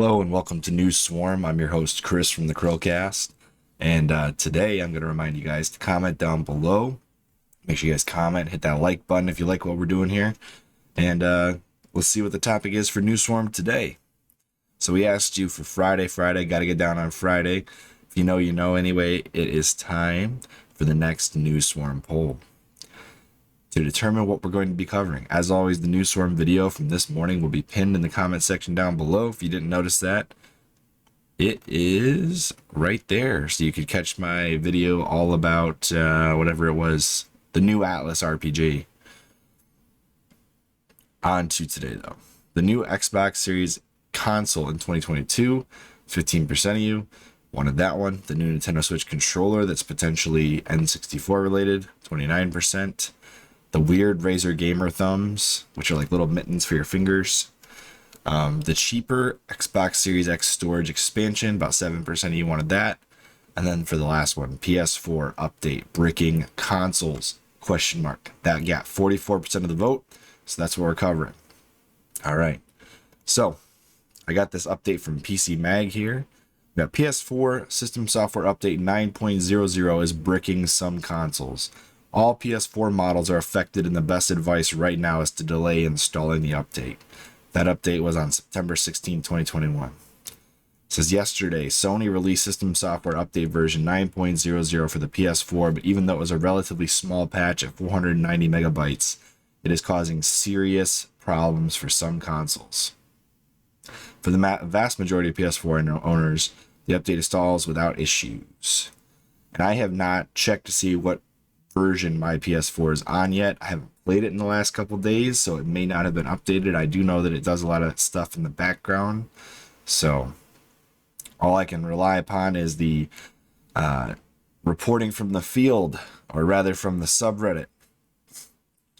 Hello and welcome to New Swarm. I'm your host Chris from the CHRILLCAST, and today I'm going to remind you guys to comment down below. Make sure you guys comment, hit that like button if you like what we're doing here, and let's see what the topic is for New Swarm today. So we asked you for Friday. Got to get down on Friday. If you know, you know. Anyway, it is time for the next New Swarm poll to determine what we're going to be covering. As always, the New Swarm video from this morning will be pinned in the comment section down below. If you didn't notice that, it is right there. So you could catch my video all about whatever it was, the new Atlas RPG. On to today, though. The new Xbox Series console in 2022, 15% of you wanted that one. The new Nintendo Switch controller that's potentially N64 related, 29%. The weird Razer Gamer thumbs, which are like little mittens for your fingers. The cheaper Xbox Series X storage expansion, about 7% of you wanted that. And then for the last one, PS4 update, bricking consoles, question mark. That got 44% of the vote, so that's what we're covering. All right, so I got this update from PC Mag here. We got PS4 system software update 9.00 is bricking some consoles. All PS4 models are affected, and the best advice right now is to delay installing the update. That update was on September 16, 2021. It says yesterday, Sony released system software update version 9.00 for the PS4, but even though it was a relatively small patch at 490 megabytes, it is causing serious problems for some consoles. For the vast majority of PS4 owners, the update installs without issues. And I have not checked to see what version my PS4 is on yet. I haven't played it in the last couple days, so it may not have been updated. I do know that it does a lot of stuff in the background, so all I can rely upon is the reporting from the field, or rather from the subreddit.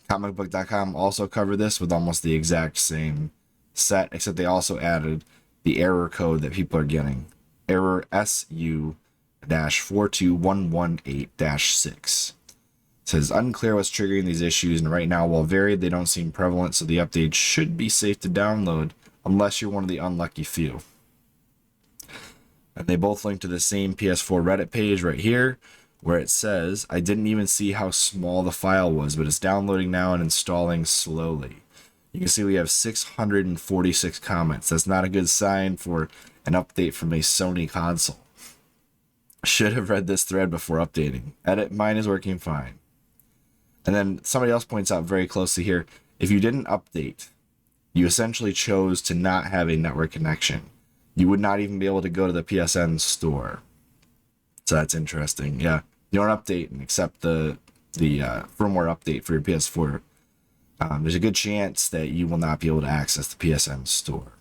Comicbook.com also covered this with almost the exact same set, except they also added the error code that people are getting. Error SU-42118-6. Says unclear what's triggering these issues, and right now, while varied, they don't seem prevalent, so the update should be safe to download unless you're one of the unlucky few. And they both link to the same PS4 Reddit page right here, where it says, I didn't even see how small the file was, but it's downloading now and installing slowly. You can see we have 646 comments. That's not a good sign for an update from a Sony console. Should have read this thread before updating. Edit, mine is working fine. And then somebody else points out very closely here, if you didn't update, you essentially chose to not have a network connection. You would not even be able to go to the PSN store. So that's interesting. Yeah, you don't update and accept the firmware update for your PS4. There's a good chance that you will not be able to access the PSN store.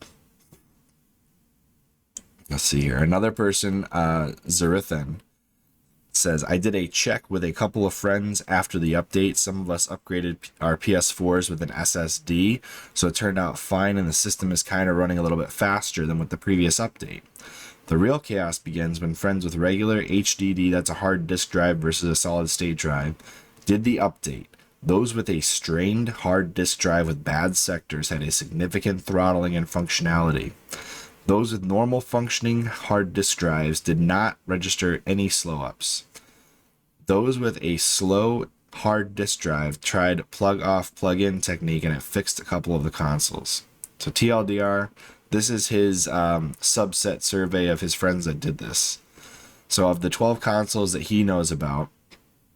Let's see here. Another person, Zerithan, says, I did a check with a couple of friends after the update. Some of us upgraded our PS4s with an SSD, so it turned out fine, and the system is kind of running a little bit faster than with the previous update. The real chaos begins when friends with regular HDD, that's a hard disk drive versus a solid state drive, did the update. Those with a strained hard disk drive with bad sectors had a significant throttling in functionality. Those with normal functioning hard disk drives did not register any slow ups. Those with a slow hard disk drive tried plug off plug in technique, and it fixed a couple of the consoles. So TLDR, this is his subset survey of his friends that did this. So of the 12 consoles that he knows about,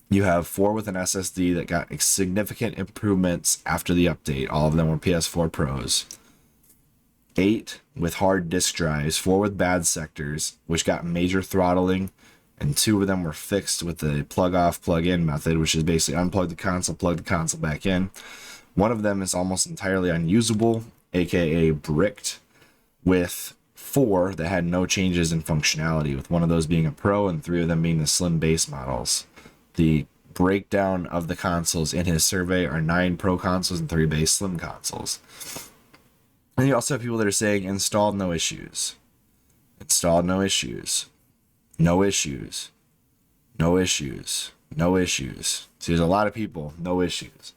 you have 4 with an SSD that got significant improvements after the update. All of them were PS4 Pros. 8 with hard disk drives, 4 with bad sectors, which got major throttling, and 2 of them were fixed with the plug off plug in method, which is basically unplug the console, plug the console back in. One of them is almost entirely unusable, aka bricked, with 4 that had no changes in functionality, with one of those being a Pro and 3 of them being the slim base models. The breakdown of the consoles in his survey are 9 Pro consoles and 3 base slim consoles. And you also have people that are saying installed, no issues. Installed, no issues. No issues. No issues. No issues. So there's a lot of people, no issues.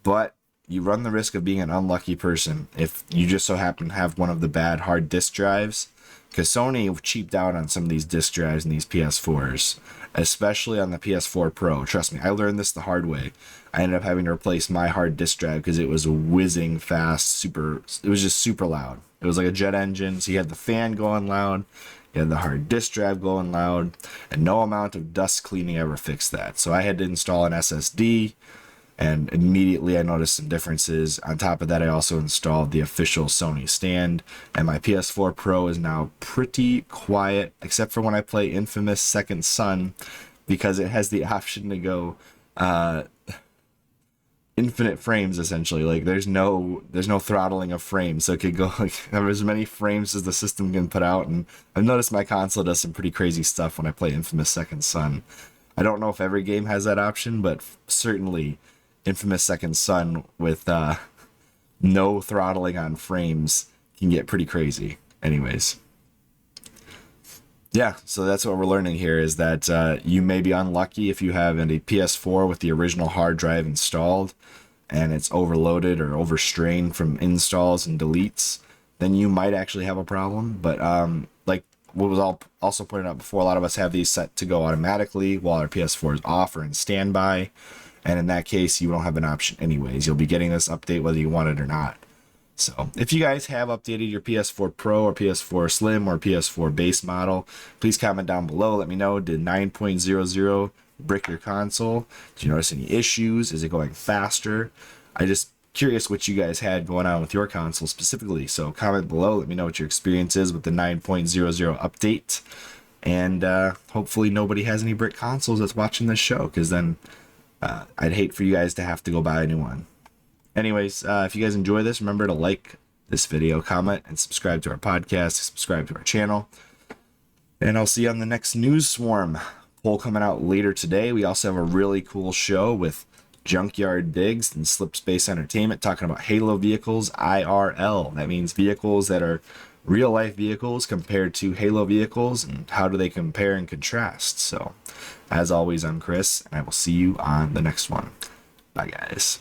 But you run the risk of being an unlucky person if you just so happen to have one of the bad hard disk drives, because Sony cheaped out on some of these disk drives in these PS4s, especially on the PS4 Pro. Trust me, I learned this the hard way. I ended up having to replace my hard disk drive because it was whizzing fast, it was just super loud. It was like a jet engine, so you had the fan going loud, you had the hard disk drive going loud, and no amount of dust cleaning ever fixed that. So I had to install an SSD, and immediately I noticed some differences. On top of that, I also installed the official Sony stand, and my PS4 Pro is now pretty quiet, except for when I play Infamous Second Son, because it has the option to go infinite frames, essentially. Like there's no throttling of frames, so it could go like have as many frames as the system can put out. And I've noticed my console does some pretty crazy stuff when I play Infamous Second Son. I don't know if every game has that option, but certainly Infamous Second Son with no throttling on frames can get pretty crazy. Anyways, yeah, so that's what we're learning here, is that you may be unlucky if you have a PS4 with the original hard drive installed and it's overloaded or overstrained from installs and deletes. Then you might actually have a problem. But like what was also pointed out before, a lot of us have these set to go automatically while our PS4 is off or in standby. And in that case, you don't have an option anyways. You'll be getting this update whether you want it or not. So if you guys have updated your PS4 Pro or PS4 Slim or PS4 base model, please comment down below. Let me know, did 9.00 brick your console? Did you notice any issues? Is it going faster? I'm just curious what you guys had going on with your console specifically. So comment below. Let me know what your experience is with the 9.00 update. And hopefully nobody has any brick consoles that's watching this show, because then I'd hate for you guys to have to go buy a new one. Anyways, if you guys enjoy this, remember to like this video, comment, and subscribe to our podcast, subscribe to our channel. And I'll see you on the next News Swarm poll coming out later today. We also have a really cool show with Junkyard Diggs and Slipspace Entertainment talking about Halo vehicles IRL. That means vehicles that are real life vehicles compared to Halo vehicles, and how do they compare and contrast. So as always, I'm Chris, and I will see you on the next one. Bye guys.